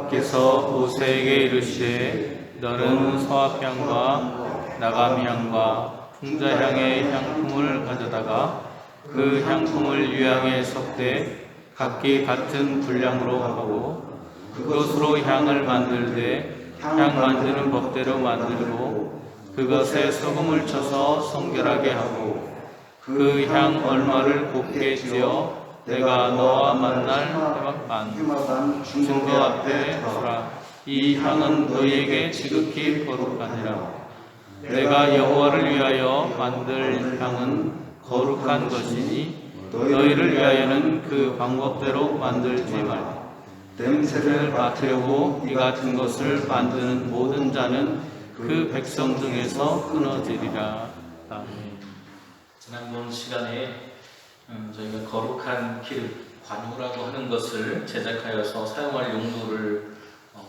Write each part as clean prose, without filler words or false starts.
주께서 모세에게 이르시되 너는 서압향과 나감향과 풍자향의 향품을 가져다가 그 향품을 유향에 섞되 각기 같은 분량으로 하고 그것으로 향을 만들되 향 만드는 법대로 만들고 그것에 소금을 쳐서 성결하게 하고 그 향 얼마를 곱게 찌어 내가 너와 만날 회막반 증거 앞에 두라. 이 향은 너희에게 지극히 거룩하니라. 내가 여호와를 위하여 만들 향은 거룩한 것이니 너희를 위하여는 그 방법대로 만들지 말라. 냄새를 맡으려고 이 같은 것을 만드는 모든 자는 그 백성 중에서 끊어지리라. 아멘. 지난번 시간에 저희가 거룩한 기름, 관유라고 하는 것을 제작하여서 사용할 용도를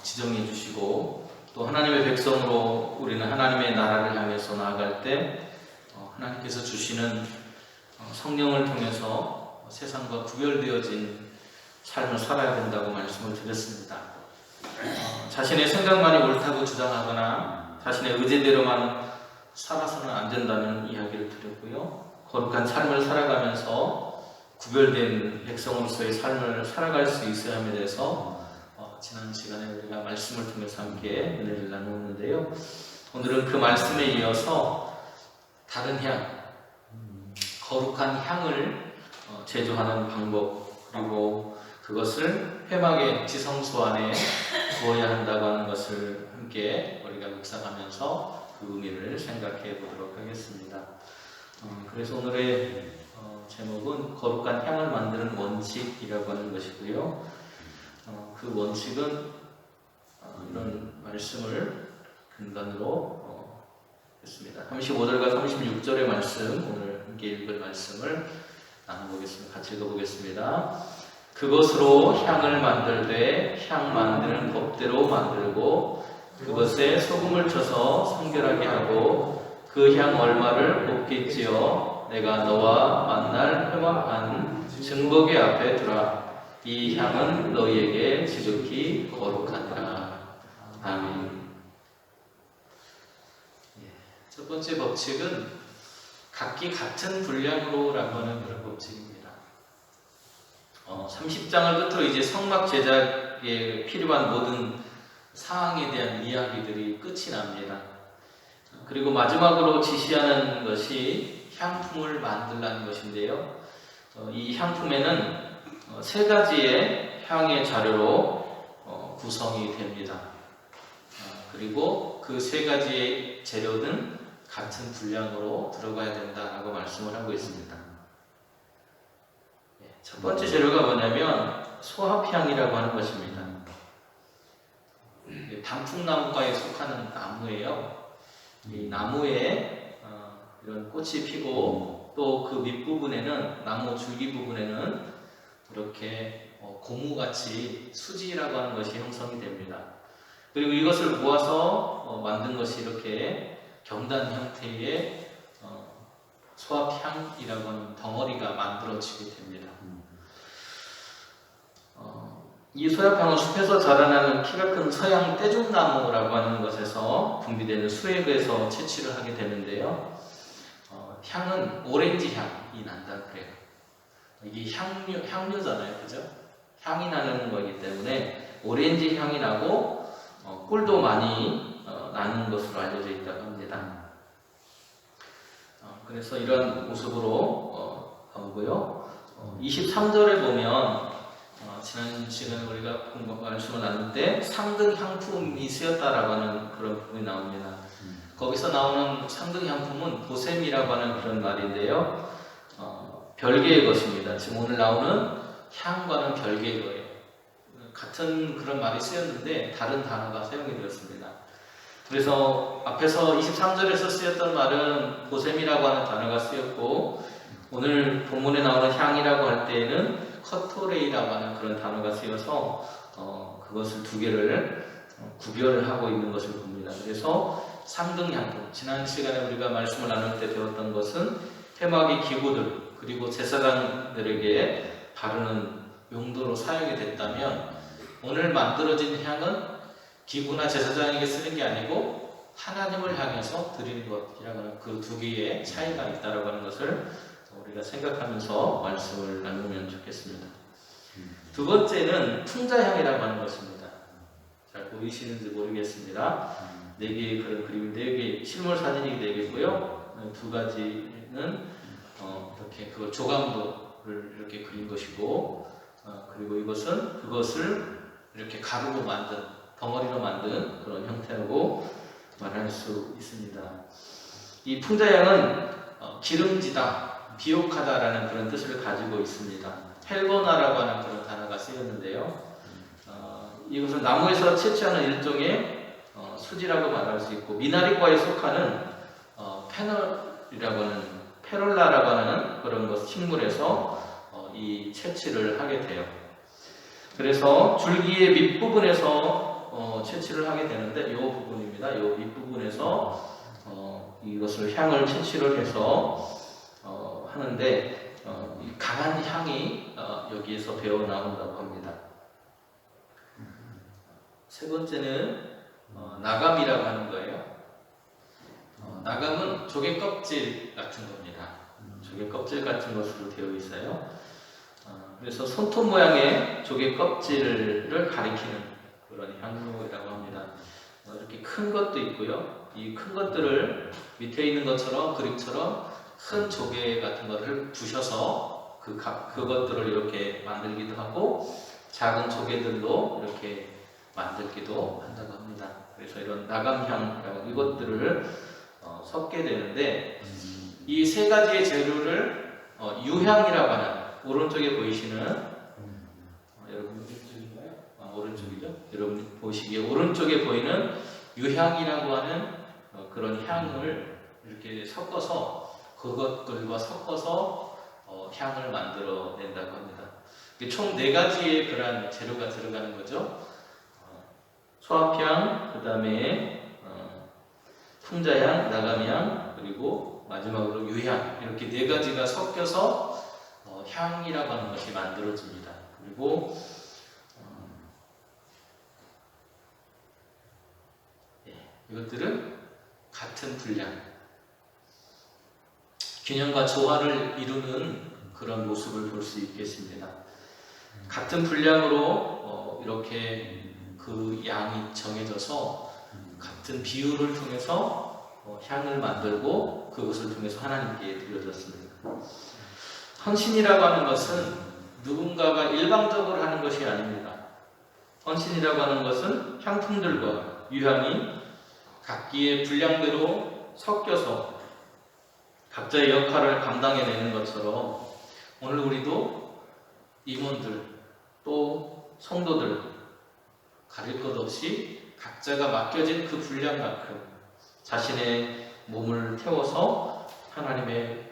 지정해 주시고, 또 하나님의 백성으로 우리는 하나님의 나라를 향해서 나아갈 때 하나님께서 주시는 성령을 통해서 세상과 구별되어진 삶을 살아야 된다고 말씀을 드렸습니다. 자신의 생각만이 옳다고 주장하거나 자신의 의지대로만 살아서는 안 된다는 이야기를 드렸고요. 거룩한 삶을 살아가면서 구별된 백성으로서의 삶을 살아갈 수 있어야 함에 대해서 지난 시간에 우리가 말씀을 통해서 함께 은혜를 나누었는데요. 오늘은 그 말씀에 이어서 다른 향, 거룩한 향을 제조하는 방법, 그리고 그것을 회막의 지성소 안에 두어야 한다고 하는 것을 함께 우리가 묵상하면서 그 의미를 생각해 보도록 하겠습니다. 그래서 오늘의 제목은 거룩한 향을 만드는 원칙이라고 하는 것이고요. 그 원칙은 이런 말씀을 근간으로 했습니다. 35절과 36절의 말씀, 오늘 함께 읽을 말씀을 나눠보겠습니다. 같이 읽어보겠습니다. 그것으로 향을 만들되 향 만드는 법대로 만들고 그것에 소금을 쳐서 성결하게 하고 그 향 얼마를 곱게 찌어 내가 너와 만날 회막한 증거궤 앞에 두라. 이 향은 너희에게 지극히 거룩하니라. 아멘. 첫 번째 법칙은 각기 같은 분량으로 라고 하는 그런 법칙입니다. 30장을 끝으로 이제 성막 제작에 필요한 모든 사항에 대한 이야기들이 끝이 납니다. 그리고 마지막으로 지시하는 것이 향품을 만들라는 것인데요. 이 향품에는 세 가지의 향의 자료로 구성이 됩니다. 그리고 그 세 가지의 재료는 같은 분량으로 들어가야 된다라고 말씀을 하고 있습니다. 첫 번째 재료가 뭐냐면 소합향이라고 하는 것입니다. 단풍나무과에 속하는 나무예요. 이 나무에 이런 꽃이 피고 또 그 밑부분에는, 나무 줄기 부분에는 이렇게 고무같이 수지라고 하는 것이 형성이 됩니다. 그리고 이것을 모아서 만든 것이 이렇게 경단 형태의 소합향이라고 하는 덩어리가 만들어지게 됩니다. 이 소합향은 숲에서 자라나는 키가 큰 서양 떼죽나무라고 하는 것에서 분비되는 수액에서 채취를 하게 되는데요. 향은 오렌지 향이 난다 그래요. 이게 향료잖아요, 그죠? 향이 나는 거기 때문에 오렌지 향이 나고 꿀도 많이 나는 것으로 알려져 있다고 합니다. 그래서 이런 모습으로 나오고요. 23절에 보면 지난 시간에 우리가 말씀을 나눌 때 상등 향품이 쓰였다라고 하는 그런 부분이 나옵니다. 거기서 나오는 상등 향품은 보셈이라고 하는 그런 말인데요. 별개의 것입니다. 지금 오늘 나오는 향과는 별개의 거예요. 같은 그런 말이 쓰였는데 다른 단어가 사용이 되었습니다. 그래서 앞에서 23절에서 쓰였던 말은 보셈이라고 하는 단어가 쓰였고, 오늘 본문에 나오는 향이라고 할 때에는 커토레이라고 하는 그런 단어가 쓰여서 그것을 두 개를 구별을 하고 있는 것을 봅니다. 그래서 상등향품, 지난 시간에 우리가 말씀을 나눌 때 배웠던 것은 회막의 기구들 그리고 제사장들에게 바르는 용도로 사용이 됐다면, 오늘 만들어진 향은 기구나 제사장에게 쓰는 게 아니고 하나님을 향해서 드리는 것이라고 하는 그 두 개의 차이가 있다고 하는 것을 우리가 생각하면서 말씀을 나누면 좋겠습니다. 두 번째는 풍자향이라고 하는 것입니다. 잘 보이시는지 모르겠습니다. 네 개의 그런 그림, 네 개, 실물 사진이 네 개고요. 두 가지는 이렇게 그 조각도를 이렇게 그린 것이고, 그리고 이것은 그것을 이렇게 가루로 만든, 덩어리로 만든 그런 형태라고 말할 수 있습니다. 이 풍자향은 기름지다, 비옥하다라는 그런 뜻을 가지고 있습니다. 헬거나라고 하는 그런 단어가 쓰였는데요. 이것은 나무에서 채취하는 일종의 수지라고 말할 수 있고, 미나리과에 속하는 페놀라라고 하는 그런 것 식물에서 이 채취를 하게 돼요. 그래서 줄기의 밑부분에서 채취를 하게 되는데, 이 부분입니다. 이 밑부분에서 이것을 향을 채취를 해서 하는데, 강한 향이 여기에서 배어 나온다고 합니다. 세 번째는 나감이라고 하는 거예요. 나감은 조개 껍질 같은 겁니다. 조개 껍질 같은 것으로 되어 있어요. 그래서 손톱 모양의 조개 껍질을 가리키는 그런 향료라고 합니다. 이렇게 큰 것도 있고요. 이 큰 것들을 밑에 있는 것처럼 그림처럼 큰 조개 같은 것을 부셔서 그것들을 이렇게 만들기도 하고, 작은 조개들로 이렇게 만들기도 한다고 합니다. 그래서 이런 나감향, 이것들을 섞게 되는데, 이 세 가지의 재료를 유향이라고 하는, 오른쪽에 보이시는 여러분 왼쪽인가요? 오른쪽이죠? 여러분 보시기에 오른쪽에 보이는 유향이라고 하는 그런 향을 이렇게 섞어서, 그것들과 섞어서 향을 만들어낸다고 합니다. 총 4가지의 그런 재료가 들어가는 거죠. 소합향, 그 다음에 풍자향, 나감향, 그리고 마지막으로 유향, 이렇게 4가지가 섞여서 향이라고 하는 것이 만들어집니다. 그리고 이것들은 같은 분량, 균형과 조화를 이루는 그런 모습을 볼 수 있겠습니다. 같은 분량으로 이렇게 그 양이 정해져서 같은 비율을 통해서 향을 만들고, 그것을 통해서 하나님께 드려졌습니다. 헌신이라고 하는 것은 누군가가 일방적으로 하는 것이 아닙니다. 헌신이라고 하는 것은 향품들과 유향이 각기의 분량대로 섞여서 각자의 역할을 감당해내는 것처럼, 오늘 우리도 임원들 또 성도들 가릴 것 없이 각자가 맡겨진 그 분량만큼 자신의 몸을 태워서 하나님에게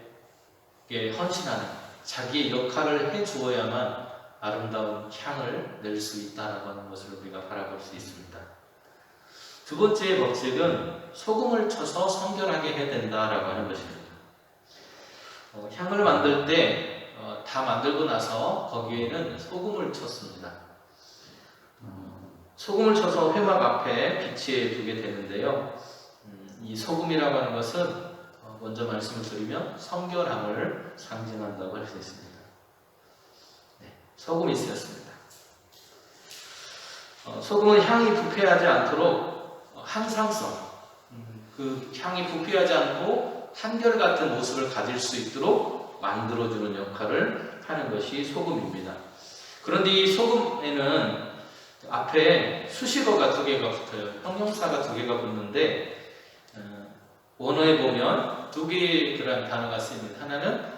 헌신하는, 자기의 역할을 해주어야만 아름다운 향을 낼 수 있다는 것을 우리가 바라볼 수 있습니다. 두 번째 법칙은 소금을 쳐서 성결하게 해야 된다라고 하는 것입니다. 향을 만들 때 다 만들고 나서 거기에는 소금을 쳤습니다. 소금을 쳐서 회막 앞에 비치해 두게 되는데요. 이 소금이라고 하는 것은 먼저 말씀을 드리면 성결함을 상징한다고 할 수 있습니다. 소금이 쓰였습니다. 소금은 향이 부패하지 않도록 항상성, 그 향이 부패하지 않고 한결같은 모습을 가질 수 있도록 만들어주는 역할을 하는 것이 소금입니다. 그런데 이 소금에는 앞에 수식어가 2개가 붙어요. 형용사가 2개가 붙는데, 원어에 보면 2개의 그런 단어가 쓰입니다. 하나는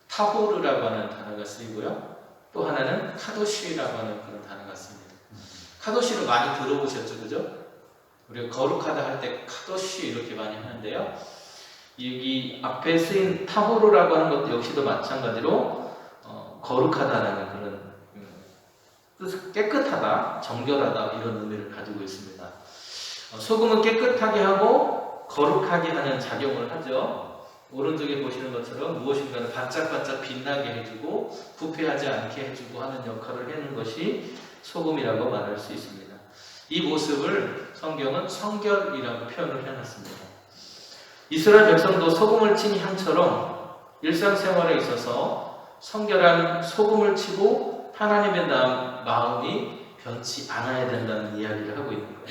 타호르라고 하는 단어가 쓰이고요, 또 하나는 카도시라고 하는 그런 단어가 쓰입니다. 카도시를 많이 들어보셨죠, 그죠? 우리가 거룩하다 할 때 카도시 이렇게 많이 하는데요, 여기 앞에 쓰인 타호르라고 하는 것도 역시도 마찬가지로 거룩하다라는 그런 뜻, 깨끗하다, 정결하다, 이런 의미를 가지고 있습니다. 소금은 깨끗하게 하고 거룩하게 하는 작용을 하죠. 오른쪽에 보시는 것처럼 무엇인가를 반짝반짝 빛나게 해주고 부패하지 않게 해주고 하는 역할을 하는 것이 소금이라고 말할 수 있습니다. 이 모습을 성경은 성결이라고 표현을 해놨습니다. 이스라엘 백성도 소금을 친 향처럼 일상생활에 있어서 성결한 소금을 치고 하나님의 마음이 변치 않아야 된다는 이야기를 하고 있는 거예요.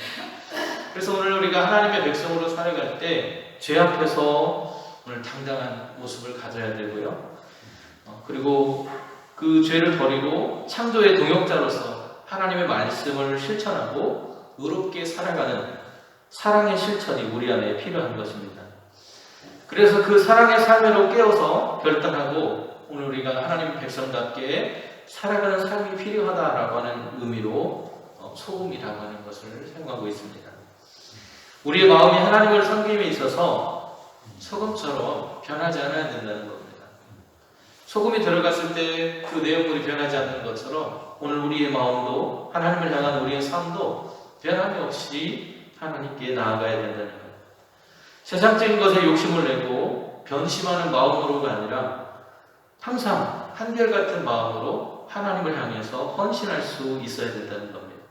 그래서 오늘 우리가 하나님의 백성으로 살아갈 때 죄 앞에서 오늘 당당한 모습을 가져야 되고요. 그리고 그 죄를 버리고 창조의 동역자로서 하나님의 말씀을 실천하고 의롭게 살아가는 사랑의 실천이 우리 안에 필요한 것입니다. 그래서 그 사랑의 삶으로 깨어서 결단하고 오늘 우리가 하나님의 백성답게 살아가는 삶이 필요하다라고 하는 의미로 소금이라고 하는 것을 사용하고 있습니다. 우리의 마음이 하나님을 섬김에 있어서 소금처럼 변하지 않아야 된다는 겁니다. 소금이 들어갔을 때 그 내용물이 변하지 않는 것처럼 오늘 우리의 마음도 하나님을 향한 우리의 삶도 변함이 없이 하나님께 나아가야 된다는 거예요. 세상적인 것에 욕심을 내고 변심하는 마음으로가 아니라 항상 한결같은 마음으로 하나님을 향해서 헌신할 수 있어야 된다는 겁니다.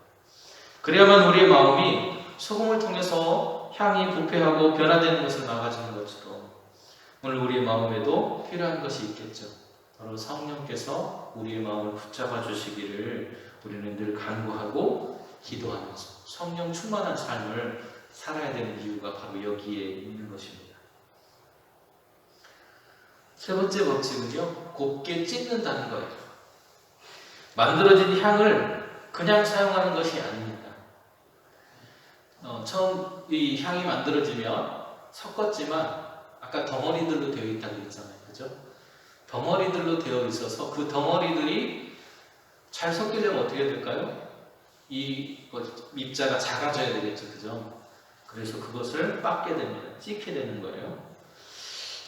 그래야만 우리의 마음이 소금을 통해서 향이 부패하고 변화되는 것을 막아주는 것처럼 오늘 우리의 마음에도 필요한 것이 있겠죠. 바로 성령께서 우리의 마음을 붙잡아 주시기를 우리는 늘 간구하고 기도하면서 성령 충만한 삶을 살아야 되는 이유가 바로 여기에 있는 것입니다. 세 번째 법칙은요, 곱게 찢는다는 거예요. 만들어진 향을 그냥 사용하는 것이 아닙니다. 처음 이 향이 만들어지면 섞었지만 아까 덩어리들로 되어 있다고 했잖아요. 그죠? 덩어리들로 되어 있어서 그 덩어리들이 잘 섞이려면 어떻게 될까요? 이 입자가 작아져야 되겠죠. 그죠? 그래서 그것을 빻게 됩니다. 찢게 되는 거예요.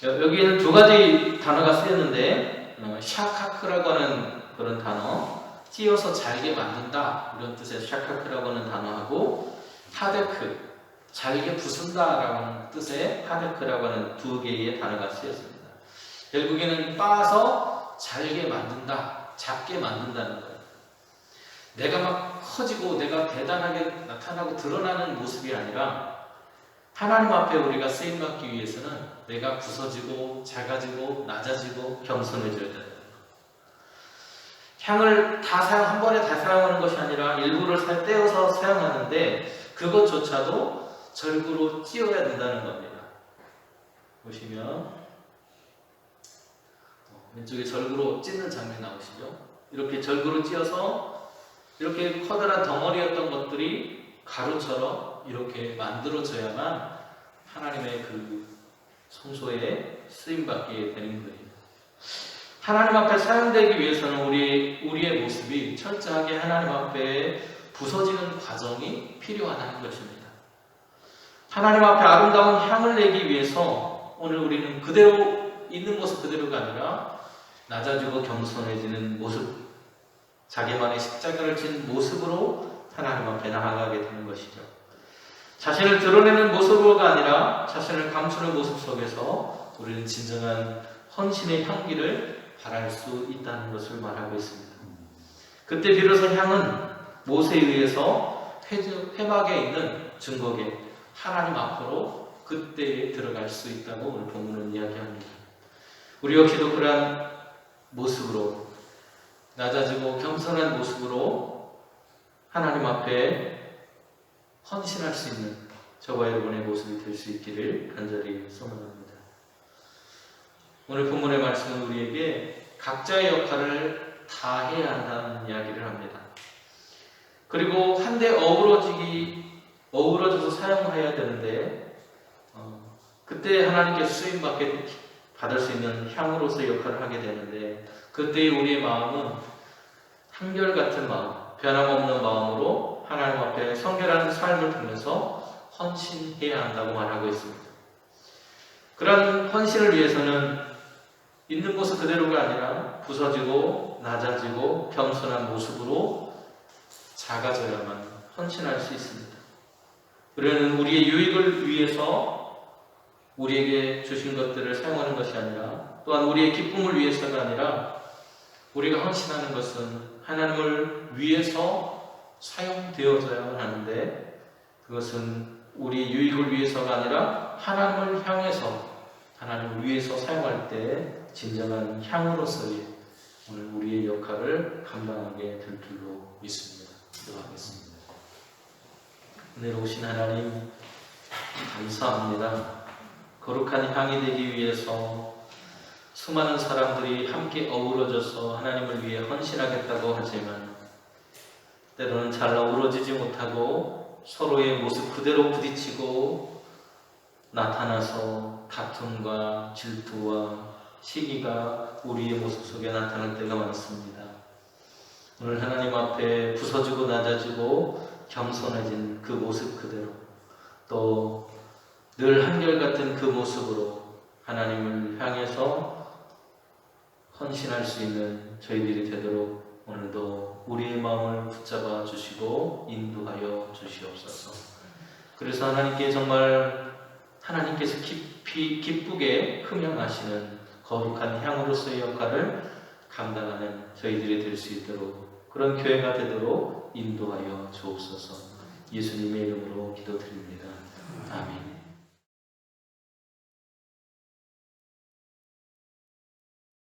여기에는 두 가지 단어가 쓰였는데 샤카크라고 하는 그런 단어, 찧어서 잘게 만든다 이런 뜻의 샤카크라고 하는 단어하고 하데크, 잘게 부순다라고 하는 뜻의 하데크라고 하는 두 개의 단어가 쓰였습니다. 결국에는 빻아서 잘게 만든다, 작게 만든다는 거예요. 내가 막 커지고 내가 대단하게 나타나고 드러나는 모습이 아니라 하나님 앞에 우리가 쓰임받기 위해서는 내가 부서지고 작아지고 낮아지고 겸손해져야 된다. 향을 한 번에 다 사용하는 것이 아니라 일부를 떼어서 사용하는데 그것조차도 절구로 찧어야 된다는 겁니다. 보시면 왼쪽에 절구로 찢는 장면 나오시죠? 이렇게 절구로 찧어서 이렇게 커다란 덩어리였던 것들이 가루처럼 이렇게 만들어져야만 하나님의 그 성소에 쓰임받게 되는 거예요. 하나님 앞에 사용되기 위해서는 우리의 모습이 철저하게 하나님 앞에 부서지는 과정이 필요하다는 것입니다. 하나님 앞에 아름다운 향을 내기 위해서 오늘 우리는 그대로 있는 모습 그대로가 아니라 낮아지고 겸손해지는 모습, 자기만의 십자가를 진 모습으로 하나님 앞에 나아가게 되는 것이죠. 자신을 드러내는 모습으로가 아니라 자신을 감추는 모습 속에서 우리는 진정한 헌신의 향기를 발할 수 있다는 것을 말하고 있습니다. 그때 비로소 향은 못에 의해서 회막에 있는 증거계 하나님 앞으로 그때에 들어갈 수 있다고 오늘 본문은 이야기합니다. 우리 역시도 그러한 모습으로 낮아지고 겸손한 모습으로 하나님 앞에 헌신할 수 있는 저와 여러분의 모습이 될 수 있기를 간절히 소망합니다. 오늘 본문의 말씀은 우리에게 각자의 역할을 다 해야 한다는 이야기를 합니다. 그리고 한데 어우러져서 사용해야 되는데 그때 하나님께서 쓰임받게 받을 수 있는 향으로서의 역할을 하게 되는데 그때 우리의 마음은 한결같은 마음, 변함없는 마음으로 하나님 앞에 성결한 삶을 통해서 헌신해야 한다고 말하고 있습니다. 그런 헌신을 위해서는 있는 모습 그대로가 아니라 부서지고 낮아지고 겸손한 모습으로 작아져야만 헌신할 수 있습니다. 우리는 우리의 유익을 위해서 우리에게 주신 것들을 사용하는 것이 아니라 또한 우리의 기쁨을 위해서가 아니라 우리가 헌신하는 것은 하나님을 위해서 사용되어져야만 하는데 그것은 우리 유익을 위해서가 아니라 하나님을 향해서 하나님을 위해서 사용할 때 진정한 향으로서의 오늘 우리의 역할을 감당하게 될 줄로 믿습니다. 기도하겠습니다. 은혜로우신 하나님 감사합니다. 거룩한 향이 되기 위해서 수많은 사람들이 함께 어우러져서 하나님을 위해 헌신하겠다고 하지만 때로는 잘 어우러지지 못하고 서로의 모습 그대로 부딪히고 나타나서 다툼과 질투와 시기가 우리의 모습 속에 나타날 때가 많습니다. 오늘 하나님 앞에 부서지고 낮아지고 겸손해진 그 모습 그대로 또 늘 한결같은 그 모습으로 하나님을 향해서 헌신할 수 있는 저희들이 되도록 오늘도 우리의 마음을 붙잡아 주시고 인도하여 주시옵소서. 그래서 하나님께 정말 하나님께서 깊이 기쁘게 흠양하시는 거룩한 향으로서의 역할을 감당하는 저희들이 될 수 있도록 그런 교회가 되도록 인도하여 주옵소서. 예수님의 이름으로 기도드립니다. 아멘.